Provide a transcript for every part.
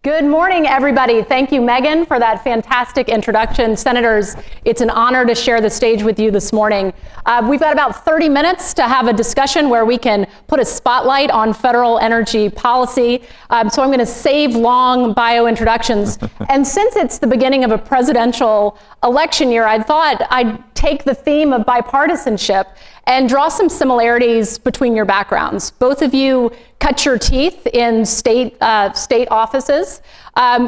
Good morning, everybody. Thank you, Megan, for that fantastic introduction. Senators, it's an honor to share the stage with you this morning. We've got about 30 minutes to have a discussion where we can put a spotlight on federal energy policy. So I'm going to save long bio introductions. And since it's the beginning of a presidential election year, I thought I'd take the theme of bipartisanship and draw some similarities between your backgrounds. Both of you cut your teeth in state offices,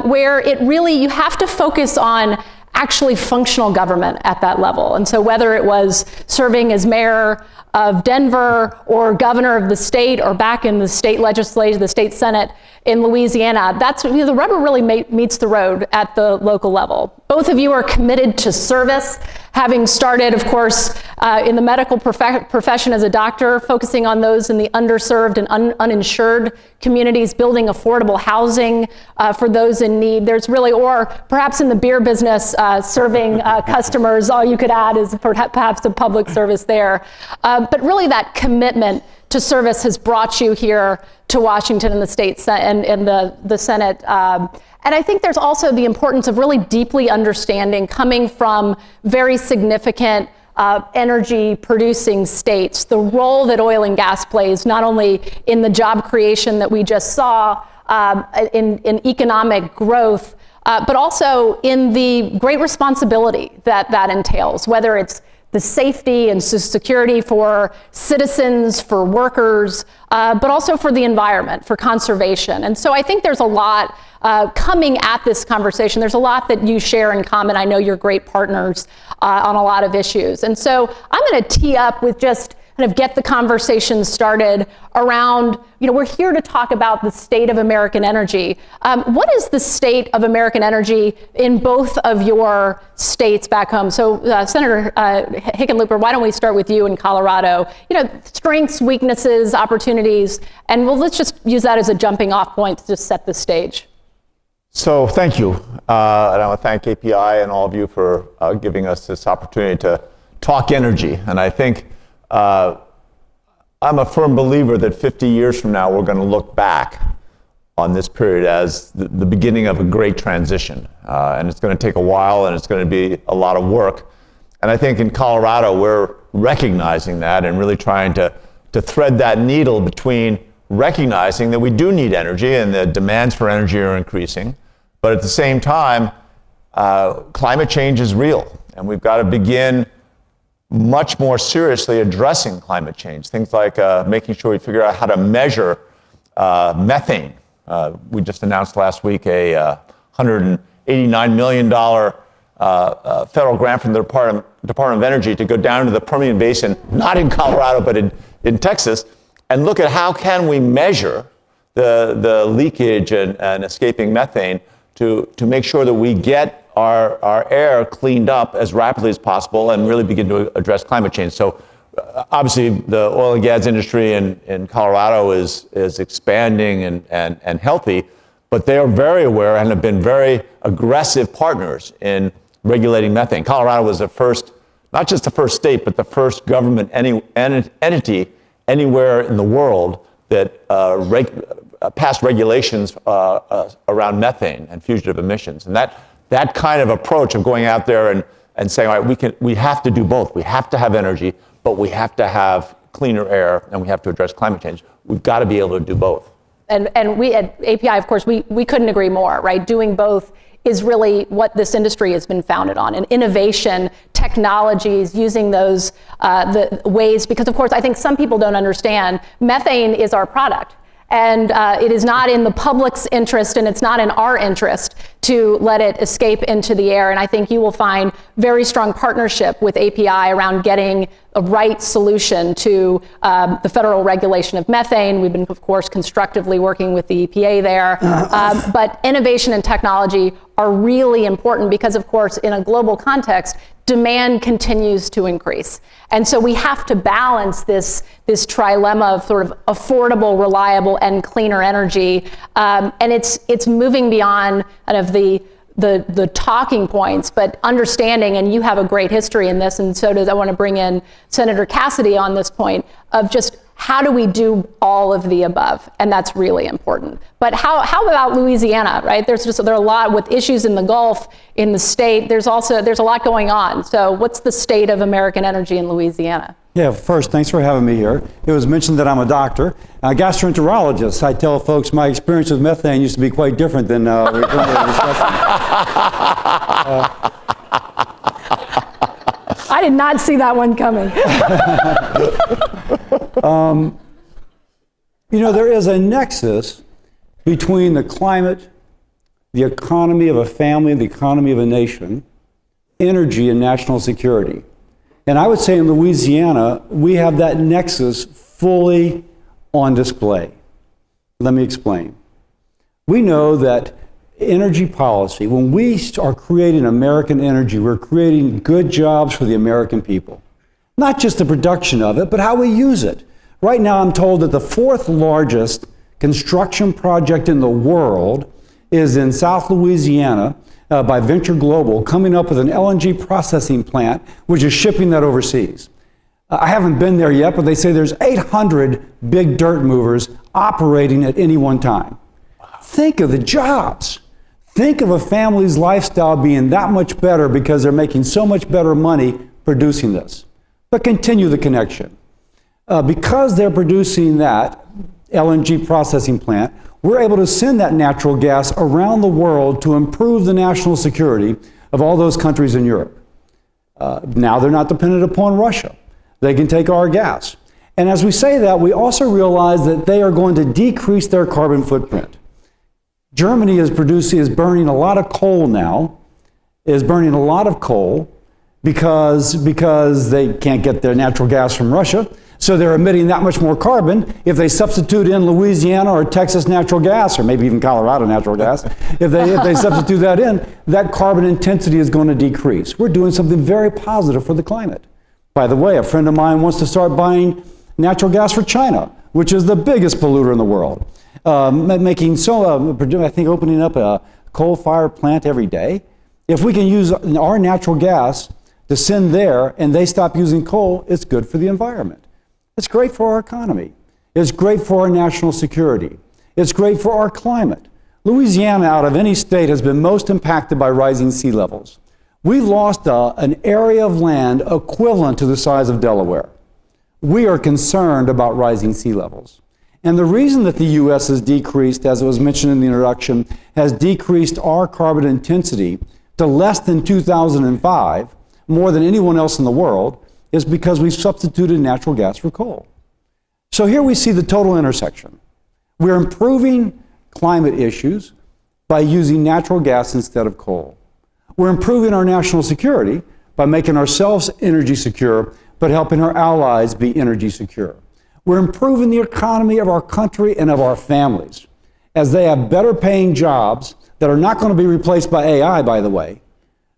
where it really, you have to focus on actually functional government at that level. And so whether it was serving as mayor of Denver or governor of the state or back in the state legislature, the state Senate in Louisiana, that's, the rubber really meets the road at the local level. Both of you are committed to service, having started, of course, in the medical profession as a doctor, focusing on those in the underserved and uninsured communities, building affordable housing for those in need. There's really, or perhaps in the beer business, serving customers. All you could add is perhaps a public service there. But really that commitment to service has brought you here to Washington and the state and the Senate. And I think there's also the importance of really deeply understanding, coming from very significant energy producing states, the role that oil and gas plays, not only in the job creation that we just saw, in economic growth, but also in the great responsibility that entails, whether it's the safety and security for citizens, for workers, but also for the environment, for conservation. And so I think there's a lot coming at this conversation. There's a lot that you share in common. I know you're great partners on a lot of issues. And so I'm going to tee up with just kind of get the conversation started around, we're here to talk about the state of American energy. What is the state of American energy in both of your states back home? So Senator Hickenlooper, why don't we start with you in Colorado? Strengths, weaknesses, opportunities, and let's just use that as a jumping off point to just set the stage. So thank you. And I want to thank API and all of you for giving us this opportunity to talk energy. And I think I'm a firm believer that 50 years from now, we're going to look back on this period as the beginning of a great transition. And it's going to take a while, and it's going to be a lot of work. And I think in Colorado, we're recognizing that and really trying to thread that needle between recognizing that we do need energy and the demands for energy are increasing. But at the same time, climate change is real, and we've got to begin much more seriously addressing climate change. Things like making sure we figure out how to measure methane. We just announced last week a $189 million federal grant from the Department of Energy to go down to the Permian Basin, not in Colorado, but in Texas, and look at how can we measure the leakage and escaping methane to make sure that we get our air cleaned up as rapidly as possible and really begin to address climate change. So obviously the oil and gas industry in Colorado is expanding and healthy, but they are very aware and have been very aggressive partners in regulating methane. Colorado was the first, not just the first state, but the first government entity anywhere in the world that passed regulations around methane and fugitive emissions. And that kind of approach of going out there and saying, all right, we have to do both. We have to have energy, but we have to have cleaner air, and we have to address climate change. We've got to be able to do both. And we at API, of course, we couldn't agree more, right? Doing both is really what this industry has been founded on, and innovation, technologies, using those the ways, because of course I think some people don't understand, methane is our product. And it is not in the public's interest, and it's not in our interest to let it escape into the air. And I think you will find very strong partnership with API around getting a right solution to the federal regulation of methane. We've been, of course, constructively working with the EPA there. But innovation and technology are really important because, of course, in a global context, demand continues to increase. And so we have to balance this trilemma of sort of affordable, reliable, and cleaner energy. And it's moving beyond kind of the talking points, but understanding, and you have a great history in this, and so does, I want to bring in Senator Cassidy on this point, of just How do we do all of the above? And that's really important. But how about Louisiana, right? There are a lot with issues in the Gulf, in the state. There's a lot going on. So what's the state of American energy in Louisiana? Yeah, first, thanks for having me here. It was mentioned that I'm a doctor, a gastroenterologist. I tell folks my experience with methane used to be quite different than we're currently discussing. I did not see that one coming. There is a nexus between the climate, the economy of a family, the economy of a nation, energy, and national security. And I would say in Louisiana, we have that nexus fully on display. Let me explain. We know that energy policy, when we are creating American energy, we're creating good jobs for the American people. Not just the production of it, but how we use it. Right now, I'm told that the fourth largest construction project in the world is in South Louisiana by Venture Global, coming up with an LNG processing plant, which is shipping that overseas. I haven't been there yet, but they say there's 800 big dirt movers operating at any one time. Think of the jobs. Think of a family's lifestyle being that much better because they're making so much better money producing this. But continue the connection. Because they're producing that LNG processing plant, we're able to send that natural gas around the world to improve the national security of all those countries in Europe. Now they're not dependent upon Russia. They can take our gas. And as we say that, we also realize that they are going to decrease their carbon footprint. Germany is burning a lot of coal now, because they can't get their natural gas from Russia. So they're emitting that much more carbon. If they substitute in Louisiana or Texas natural gas, or maybe even Colorado natural gas, if they substitute that in, that carbon intensity is going to decrease. We're doing something very positive for the climate. By the way, a friend of mine wants to start buying natural gas for China, which is the biggest polluter in the world. I think opening up a coal-fired plant every day. If we can use our natural gas to send there and they stop using coal, it's good for the environment. It's great for our economy. It's great for our national security. It's great for our climate. Louisiana, out of any state, has been most impacted by rising sea levels. We've lost an area of land equivalent to the size of Delaware. We are concerned about rising sea levels. And the reason that the U.S. has decreased, as it was mentioned in the introduction, has decreased our carbon intensity to less than 2005, more than anyone else in the world, is because we've substituted natural gas for coal. So here we see the total intersection. We're improving climate issues by using natural gas instead of coal. We're improving our national security by making ourselves energy secure, but helping our allies be energy secure. We're improving the economy of our country and of our families as they have better paying jobs that are not going to be replaced by AI, by the way,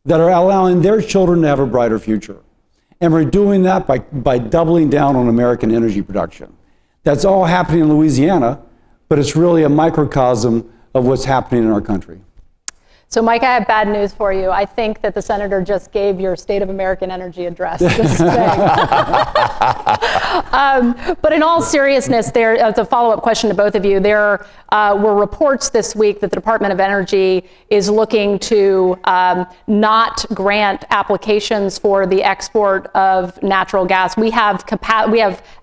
that are allowing their children to have a brighter future. And we're doing that by doubling down on American energy production. That's all happening in Louisiana, but it's really a microcosm of what's happening in our country. So, Mike, I have bad news for you. I think that the senator just gave your State of American Energy address. Just but in all seriousness, there, as a follow-up question to both of you, there were reports this week that the Department of Energy is looking to not grant applications for the export of natural gas. We have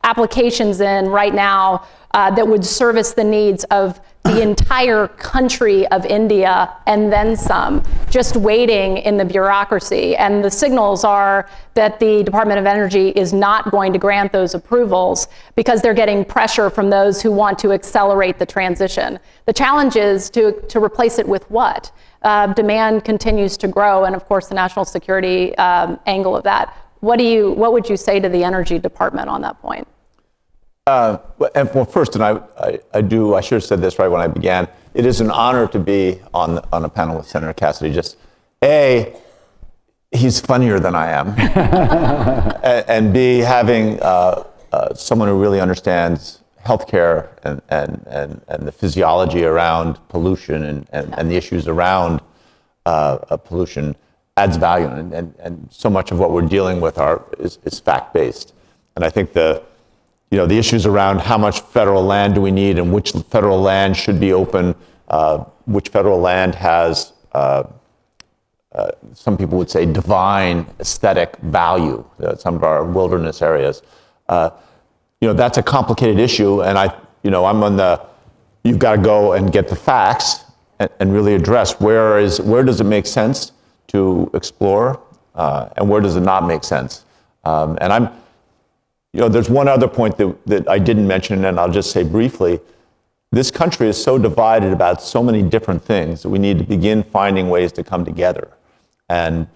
applications in right now that would service the needs of the entire country of India and then some, just waiting in the bureaucracy. And the signals are that the Department of Energy is not going to grant those approvals because they're getting pressure from those who want to accelerate the transition. The challenge is to replace it with what? Demand continues to grow, and of course the national security angle of that. What would you say to the Energy Department on that point? First, and I should have said this right when I began. It is an honor to be on a panel with Senator Cassidy. Just A, he's funnier than I am, and B, having someone who really understands healthcare and the physiology around pollution and the issues around pollution adds value, and so much of what we're dealing with is fact-based. And I think the issues around how much federal land do we need and which federal land should be open, which federal land has, some people would say, divine aesthetic value, some of our wilderness areas. That's a complicated issue, and I'm on the, you've got to go and get the facts and really address where does it make sense to explore, and where does it not make sense. And there's one other point that I didn't mention, and I'll just say briefly. This country is so divided about so many different things that we need to begin finding ways to come together. And,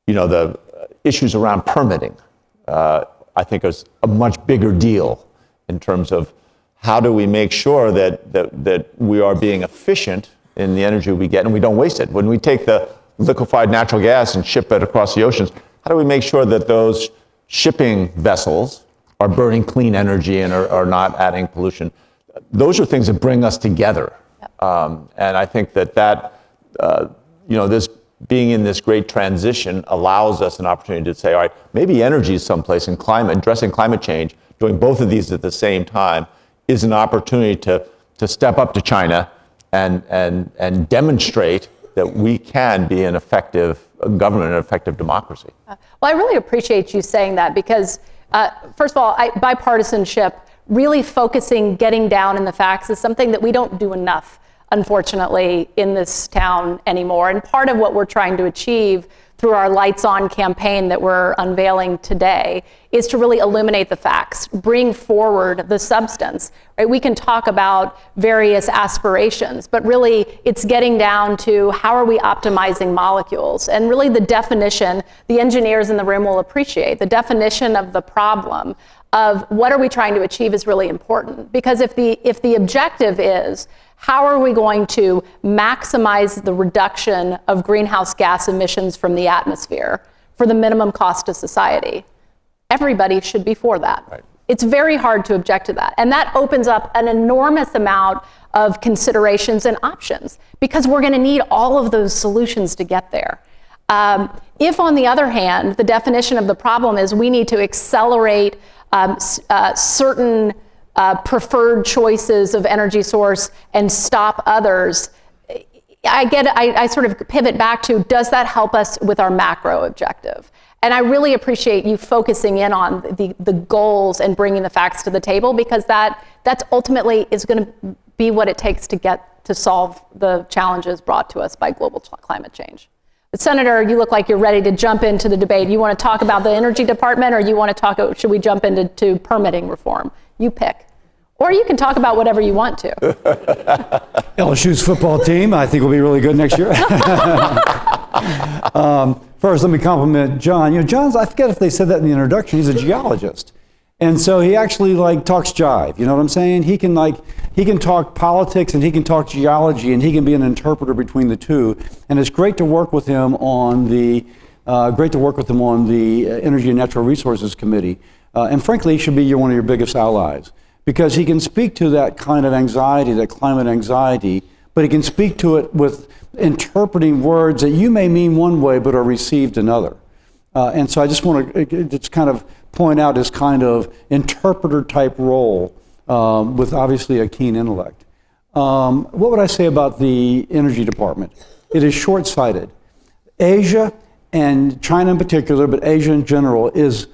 the issues around permitting, I think is a much bigger deal in terms of how do we make sure that we are being efficient in the energy we get and we don't waste it. When we take the liquefied natural gas and ship it across the oceans, how do we make sure that those shipping vessels are burning clean energy and are not adding pollution? Those are things that bring us together. Yep. And I think that this being in this great transition allows us an opportunity to say, all right, maybe energy is someplace, and addressing climate change, doing both of these at the same time, is an opportunity to step up to China and demonstrate that we can be an effective government, an effective democracy. Well, I really appreciate you saying that because, first of all, bipartisanship, really focusing, getting down in the facts is something that we don't do enough, unfortunately, in this town anymore. And part of what we're trying to achieve through our Lights On campaign that we're unveiling today is to really illuminate the facts, bring forward the substance. Right? We can talk about various aspirations, but really it's getting down to how are we optimizing molecules? And really the definition, the engineers in the room will appreciate, the definition of the problem of what are we trying to achieve is really important. Because if the objective is how are we going to maximize the reduction of greenhouse gas emissions from the atmosphere for the minimum cost to society, everybody should be for that. Right. It's very hard to object to that. And that opens up an enormous amount of considerations and options because we're going to need all of those solutions to get there. If, on the other hand, the definition of the problem is we need to accelerate certain preferred choices of energy source and stop others, I sort of pivot back to, does that help us with our macro objective? And I really appreciate you focusing in on the goals and bringing the facts to the table, because that's ultimately is going to be what it takes to solve the challenges brought to us by global climate change. But Senator, you look like you're ready to jump into the debate. You want to talk about the Energy Department, or you want to should we jump into permitting reform? You pick. Or you can talk about whatever you want to. LSU's football team, I think, will be really good next year. First, let me compliment John. John's, I forget if they said that in the introduction, he's a geologist. And so he actually talks jive, you know what I'm saying? He can talk politics and he can talk geology and he can be an interpreter between the two. And it's great to work with him on the Energy and Natural Resources Committee. And frankly, he should be one of your biggest allies, because he can speak to that kind of anxiety, that climate anxiety, but he can speak to it with interpreting words that you may mean one way but are received another. And so I just want to just kind of point out his kind of interpreter type role with obviously a keen intellect. What would I say about the Energy Department? It is short-sighted. Asia, and China in particular, but Asia in general, is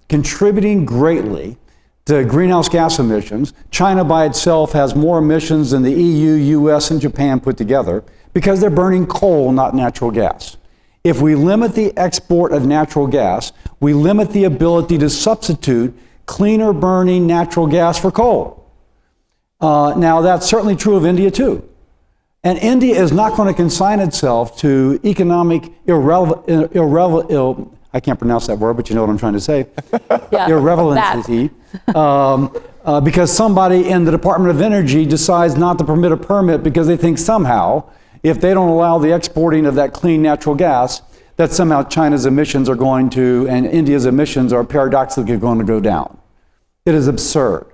contributing greatly to greenhouse gas emissions. China by itself has more emissions than the EU, US, and Japan put together because they're burning coal, not natural gas. If we limit the export of natural gas, we limit the ability to substitute cleaner burning natural gas for coal. Now that's certainly true of India too. And India is not going to consign itself to economic I can't pronounce that word, but you know what I'm trying to say. Yeah, irrelevancy. Because somebody in the Department of Energy decides not to permit a permit because they think somehow, if they don't allow the exporting of that clean natural gas, that somehow China's emissions are going to, and India's emissions are paradoxically going to go down. It is absurd.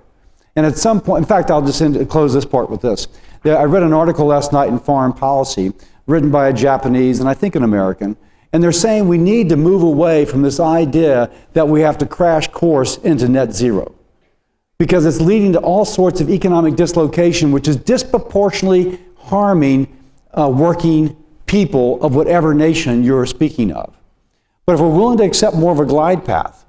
And at some point, in fact, I'll just close this part with this. I read an article last night in Foreign Policy written by a Japanese and I think an American, and they're saying we need to move away from this idea that we have to crash course into net zero. because it's leading to all sorts of economic dislocation, which is disproportionately harming working people of whatever nation you're speaking of. But if we're willing to accept more of a glide path,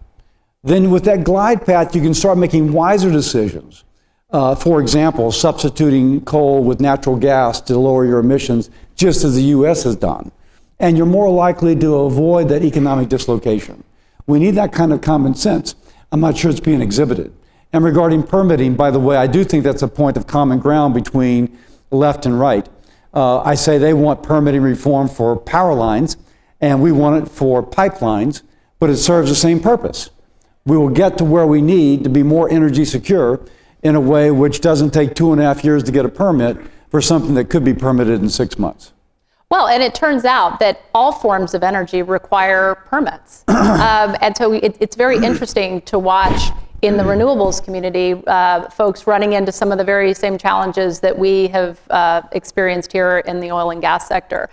then with that glide path, you can start making wiser decisions. For example, substituting coal with natural gas to lower your emissions, just as the U.S. has done. And you're more likely to avoid that economic dislocation. We need that kind of common sense. I'm not sure it's being exhibited. And regarding permitting, by the way, I do think that's a point of common ground between left and right. I say they want permitting reform for power lines, and we want it for pipelines, but it serves the same purpose. We will get to where we need to be more energy secure in a way which doesn't take 2.5 years to get a permit for something that could be permitted in 6 months. Well, and it turns out that all forms of energy require permits. And so it's very interesting to watch in the renewables community, folks running into some of the very same challenges that we have experienced here in the oil and gas sector.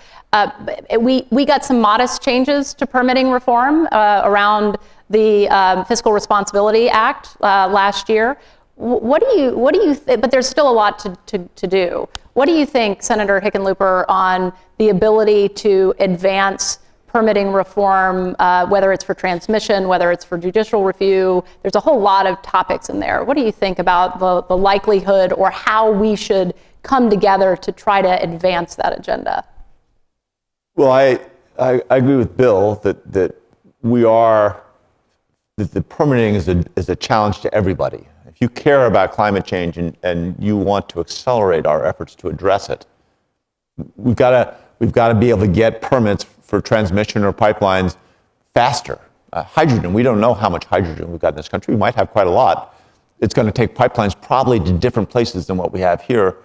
We got some modest changes to permitting reform around the Fiscal Responsibility Act last year. What do you but there's still a lot to do. What do you think, Senator Hickenlooper, on the ability to advance permitting reform, whether it's for transmission, whether it's for judicial review? There's a whole lot of topics in there. What do you think about the likelihood or how we should come together to try to advance that agenda? Well, I agree with Bill that the permitting is a challenge to everybody. If you care about climate change and you want to accelerate our efforts to address it, we've got to be able to get permits for transmission or pipelines faster. Hydrogen, we don't know how much hydrogen we've got in this country. We might have quite a lot. It's going to take pipelines probably to different places than what we have here.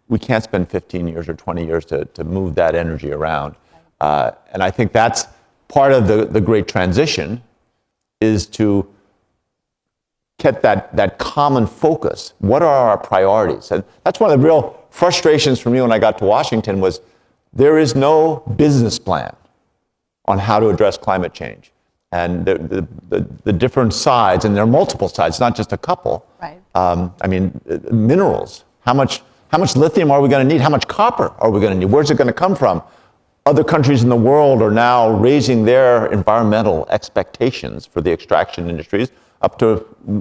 We can't spend 15 years or 20 years to move that energy around. And I think that's part of the great transition, is to get that common focus. What are our priorities? And that's one of the real frustrations for me when I got to Washington, was there is no business plan on how to address climate change. And the different sides, and there are multiple sides, not just a couple. Right. I mean, minerals. How much lithium are we going to need? How much copper are we going to need? Where's it going to come from? Other countries in the world are now raising their environmental expectations for the extraction industries up to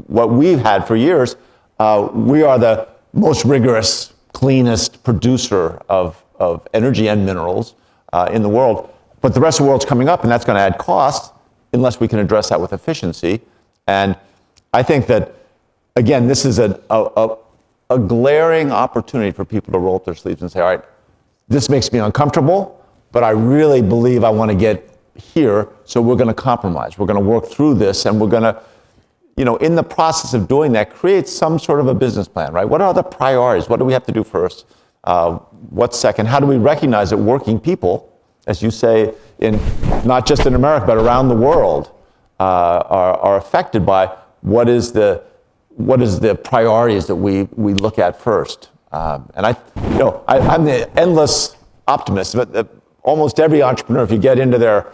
what we've had for years. We are the most rigorous, cleanest producer of energy and minerals in the world. But the rest of the world's coming up, and that's going to add costs unless we can address that with efficiency. And I think that, again, this is a glaring opportunity for people to roll up their sleeves and say, all right, this makes me uncomfortable, but I really believe I want to get here, so we're going to compromise. We're going to work through this, and we're going to, in the process of doing that, create some sort of a business plan, right? What are the priorities? What do we have to do first? What's second? How do we recognize that working people, as you say, not just in America, but around the world, are affected by what is the priorities that we look at first? And I'm the endless optimist. But almost every entrepreneur, if you get into their,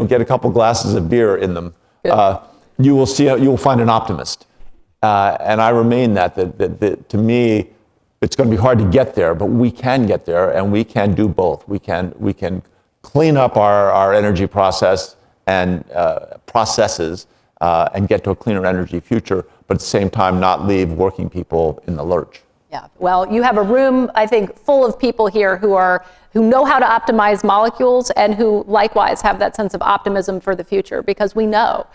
get a couple glasses of beer in them, you will find an optimist. And I remain that to me, it's going to be hard to get there, but we can get there, and we can do both. We can clean up our energy process and processes and get to a cleaner energy future, but at the same time not leave working people in the lurch. Yeah, well, you have a room, I think, full of people here who know how to optimize molecules, and who likewise have that sense of optimism for the future, because we know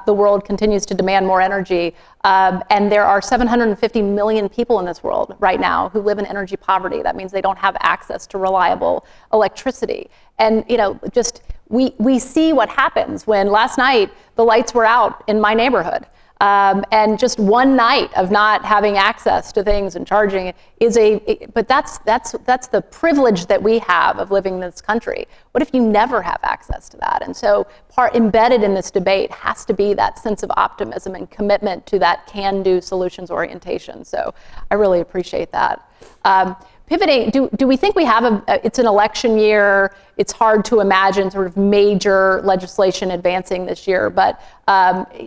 the world continues to demand more energy, and there are 750 million people in this world right now who live in energy poverty. That means they don't have access to reliable electricity. And we see what happens when last night the lights were out in my neighborhood. And just one night of not having access to things and charging but that's the privilege that we have of living in this country. What if you never have access to that? And so embedded in this debate has to be that sense of optimism and commitment to that can-do solutions orientation. So I really appreciate that. Pivoting, do we think we have it's an election year, it's hard to imagine sort of major legislation advancing this year, but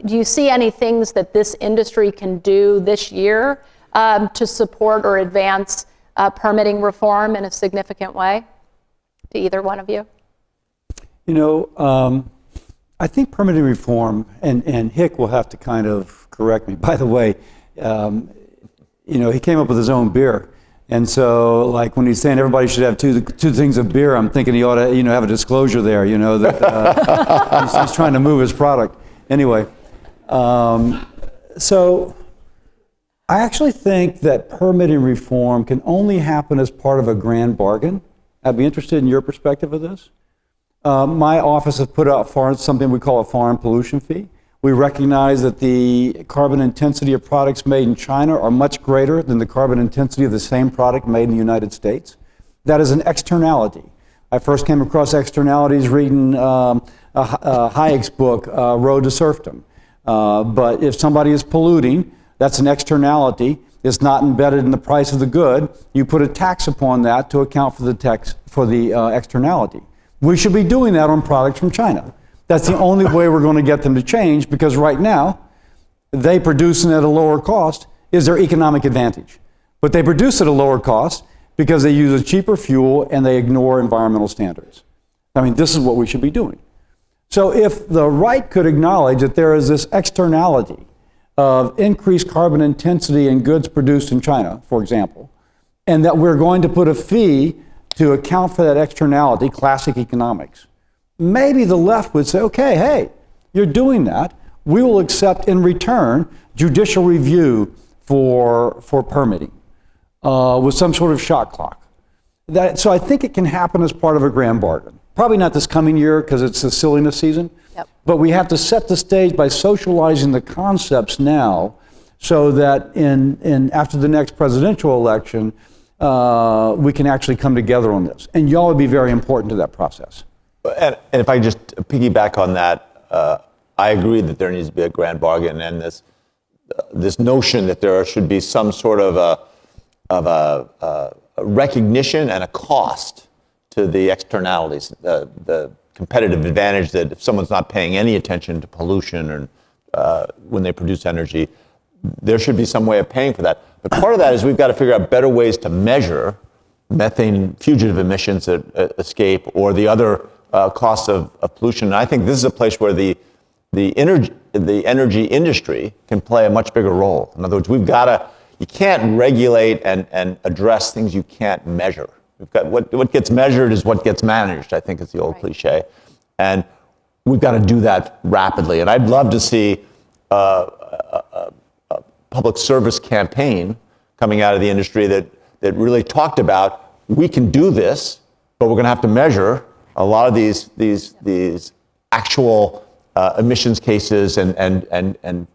do you see any things that this industry can do this year to support or advance permitting reform in a significant way, to either one of you? You know, I think permitting reform, and Hick will have to kind of correct me. By the way, you know, he came up with his own beer. And so, like, when he's saying everybody should have two things of beer, I'm thinking he ought to, you know, have a disclosure there, you know, that he's trying to move his product. Anyway, so I actually think that permitting reform can only happen as part of a grand bargain. I'd be interested in your perspective of this. My office has put out something we call a foreign pollution fee. We recognize that the carbon intensity of products made in China are much greater than the carbon intensity of the same product made in the United States. That is an externality. I first came across externalities reading Hayek's book, Road to Serfdom. But if somebody is polluting, that's an externality. It's not embedded in the price of the good. You put a tax upon that to account for the externality. We should be doing that on products from China. That's the only way we're going to get them to change, because right now, they producing at a lower cost is their economic advantage. But they produce at a lower cost because they use a cheaper fuel and they ignore environmental standards. I mean, this is what we should be doing. So if the right could acknowledge that there is this externality of increased carbon intensity in goods produced in China, for example, and that we're going to put a fee to account for that externality, classic economics, maybe the left would say, okay, hey, you're doing that. We will accept in return judicial review for permitting with some sort of shot clock. So I think it can happen as part of a grand bargain. Probably not this coming year because it's the silliness season, but we have to set the stage by socializing the concepts now so that after the next presidential election, we can actually come together on this. And y'all would be very important to that process. And if I just piggyback on that, I agree that there needs to be a grand bargain, and this notion that there should be some sort of a recognition and a cost to the externalities, the competitive advantage that if someone's not paying any attention to pollution or when they produce energy, there should be some way of paying for that. But part of that is we've got to figure out better ways to measure methane fugitive emissions that escape or the other costs of pollution. And I think this is a place where the energy industry can play a much bigger role. In other words, you can't regulate and address things you can't measure. We've got what gets measured is what gets managed, I think is the old cliche. And we've got to do that rapidly. And I'd love to see a public service campaign coming out of the industry that really talked about, we can do this, but we're going to have to measure a lot of these actual emissions cases and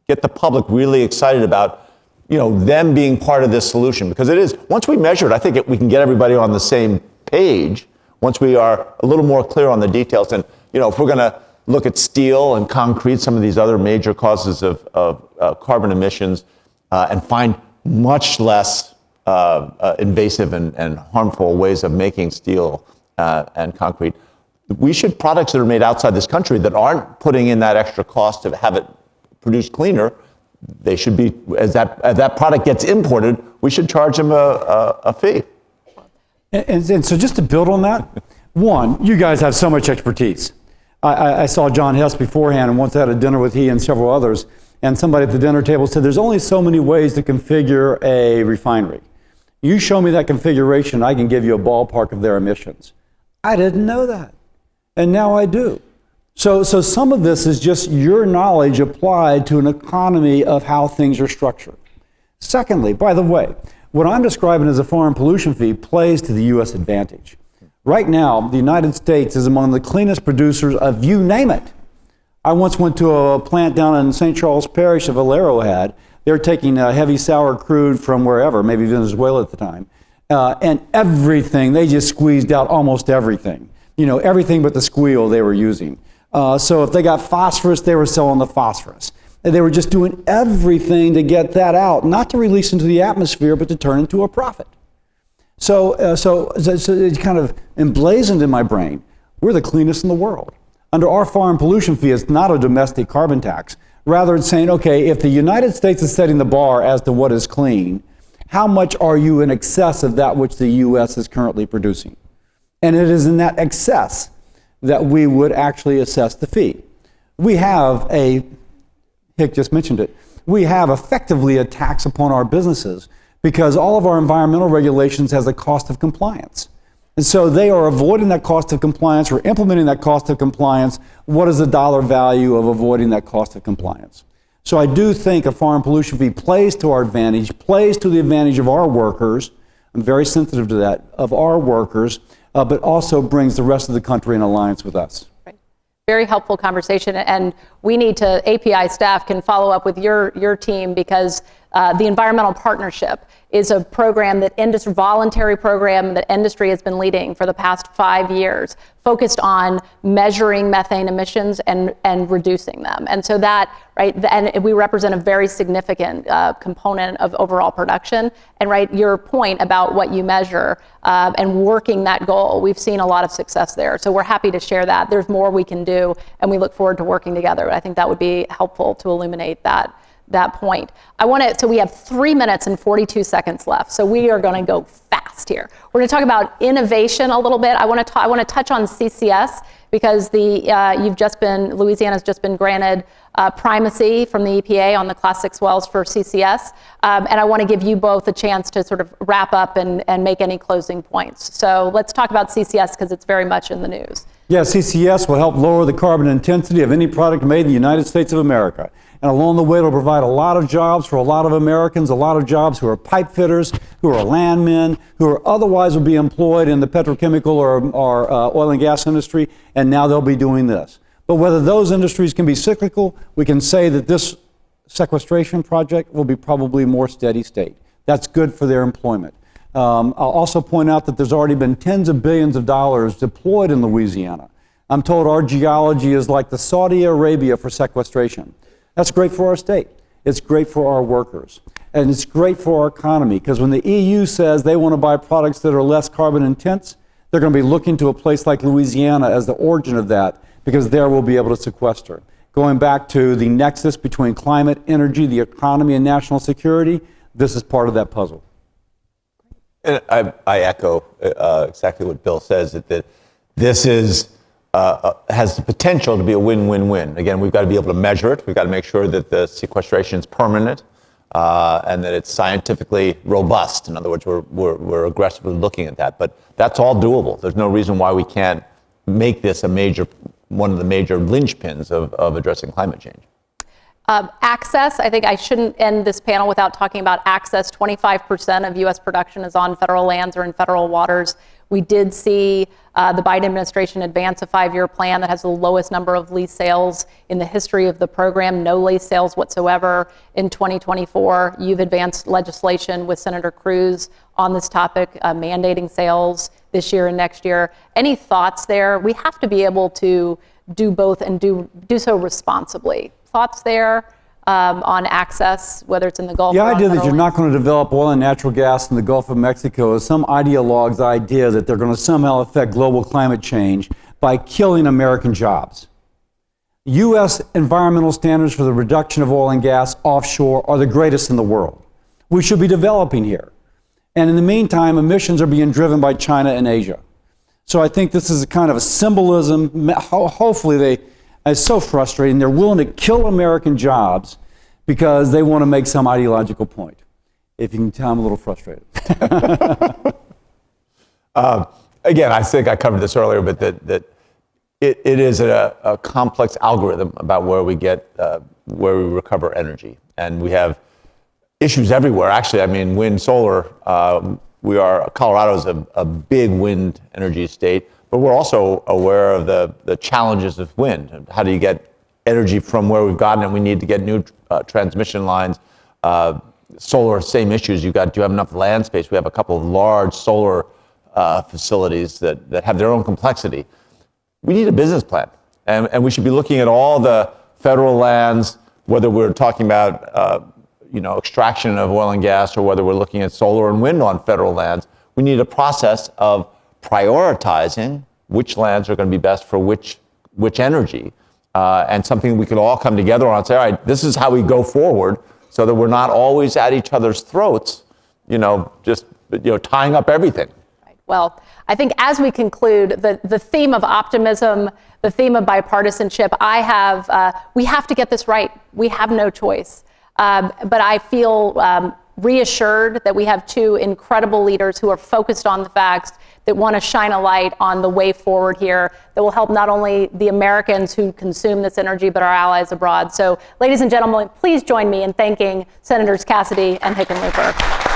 get the public really excited about them being part of this solution, because it is, once we measure it, I think we can get everybody on the same page once we are a little more clear on the details. And if we're going to look at steel and concrete, some of these other major causes of carbon emissions, and find much less invasive and harmful ways of making steel and concrete. Products that are made outside this country that aren't putting in that extra cost to have it produced cleaner, they should be, as that product gets imported, we should charge them a fee. And so just to build on that, one, you guys have so much expertise. I saw John Hess beforehand and once had a dinner with he and several others, and somebody at the dinner table said, there's only so many ways to configure a refinery. You show me that configuration, I can give you a ballpark of their emissions. I didn't know that, and now I do. So some of this is just your knowledge applied to an economy of how things are structured. Secondly, by the way, what I'm describing as a foreign pollution fee plays to the U.S. advantage. Right now, the United States is among the cleanest producers of you name it. I once went to a plant down in St. Charles Parish that Valero had. They were taking heavy sour crude from wherever, maybe Venezuela at the time, and everything, they just squeezed out almost everything. Everything but the squeal they were using. So if they got phosphorus, they were selling the phosphorus. And they were just doing everything to get that out, not to release into the atmosphere, but to turn into a profit. So it kind of emblazoned in my brain, we're the cleanest in the world. Under our foreign pollution fee, it's not a domestic carbon tax. Rather, it's saying, okay, if the United States is setting the bar as to what is clean, how much are you in excess of that which the U.S. is currently producing? And it is in that excess that we would actually assess the fee. We have Hick just mentioned it, we have effectively a tax upon our businesses because all of our environmental regulations has a cost of compliance. And so they are avoiding that cost of compliance or implementing that cost of compliance. What is the dollar value of avoiding that cost of compliance? So I do think a foreign pollution fee plays to our advantage, plays to the advantage of our workers. I'm very sensitive to that, of our workers, but also brings the rest of the country in alliance with us. Very helpful conversation, and we need to, API staff can follow up with your team because the Environmental Partnership is a program that voluntary program that industry has been leading for the past 5 years, focused on measuring methane emissions and reducing them. And so that, right, and we represent a very significant component of overall production. And right, your point about what you measure and working that goal, we've seen a lot of success there. So we're happy to share that. There's more we can do, and we look forward to working together. I think that would be helpful to illuminate that point. So we have 3 minutes and 42 seconds left. So we are going to go fast here. We're going to talk about innovation a little bit. I want to touch on CCS because Louisiana's just been granted primacy from the EPA on the Class 6 wells for CCS. And I want to give you both a chance to sort of wrap up and make any closing points. So let's talk about CCS because it's very much in the news. Yeah, CCS will help lower the carbon intensity of any product made in the United States of America. And along the way, it'll provide a lot of jobs for a lot of Americans, a lot of jobs who are pipe fitters, who are landmen, who are otherwise would be employed in the petrochemical or oil and gas industry, and now they'll be doing this. But whether those industries can be cyclical, we can say that this sequestration project will be probably more steady state. That's good for their employment. I'll also point out that there's already been tens of billions of dollars deployed in Louisiana. I'm told our geology is like the Saudi Arabia for sequestration. That's great for our state. It's great for our workers. And it's great for our economy because when the EU says they want to buy products that are less carbon intense, they're going to be looking to a place like Louisiana as the origin of that because there we'll be able to sequester. Going back to the nexus between climate, energy, the economy, and national security, this is part of that puzzle. And I echo exactly what Bill says, that this has the potential to be a win-win-win. Again, we've got to be able to measure it. We've got to make sure that the sequestration is permanent and that it's scientifically robust. In other words, we're aggressively looking at that. But that's all doable. There's no reason why we can't make this one of the major linchpins of addressing climate change. Access, I think I shouldn't end this panel without talking about access. 25% of U.S. production is on federal lands or in federal waters. We did see the Biden administration advance a 5-year plan that has the lowest number of lease sales in the history of the program, no lease sales whatsoever in 2024. You've advanced legislation with Senator Cruz on this topic, mandating sales this year and next year. Any thoughts there? We have to be able to do both and do so responsibly. Thoughts there on access, whether it's in the Gulf? The idea that you're not going to develop oil and natural gas in the Gulf of Mexico is some ideologue's idea that they're going to somehow affect global climate change by killing American jobs. U.S. environmental standards for the reduction of oil and gas offshore are the greatest in the world. We should be developing here. And in the meantime, emissions are being driven by China and Asia. So I think this is a kind of a symbolism. Hopefully it's so frustrating. They're willing to kill American jobs because they want to make some ideological point. If you can tell, I'm a little frustrated. Again, I think I covered this earlier, but that it is a complex algorithm about where we recover energy. And we have issues everywhere. Actually, I mean, wind, solar, Colorado's a big wind energy state, but we're also aware of the challenges of wind. How do you get energy from where we've gotten it? We need to get new transmission lines. Solar, same issues. Do you have enough land space? We have a couple of large solar facilities that have their own complexity. We need a business plan, and we should be looking at all the federal lands, whether we're talking about extraction of oil and gas, or whether we're looking at solar and wind on federal lands. we need a process of prioritizing which lands are going to be best for which energy, and something we can all come together on and say, all right, this is how we go forward, so that we're not always at each other's throats, just tying up everything. Well, I think as we conclude, the theme of optimism, the theme of bipartisanship, we have to get this right. We have no choice. But I feel reassured that we have two incredible leaders who are focused on the facts, that want to shine a light on the way forward here that will help not only the Americans who consume this energy, but our allies abroad. So, ladies and gentlemen, please join me in thanking Senators Cassidy and Hickenlooper.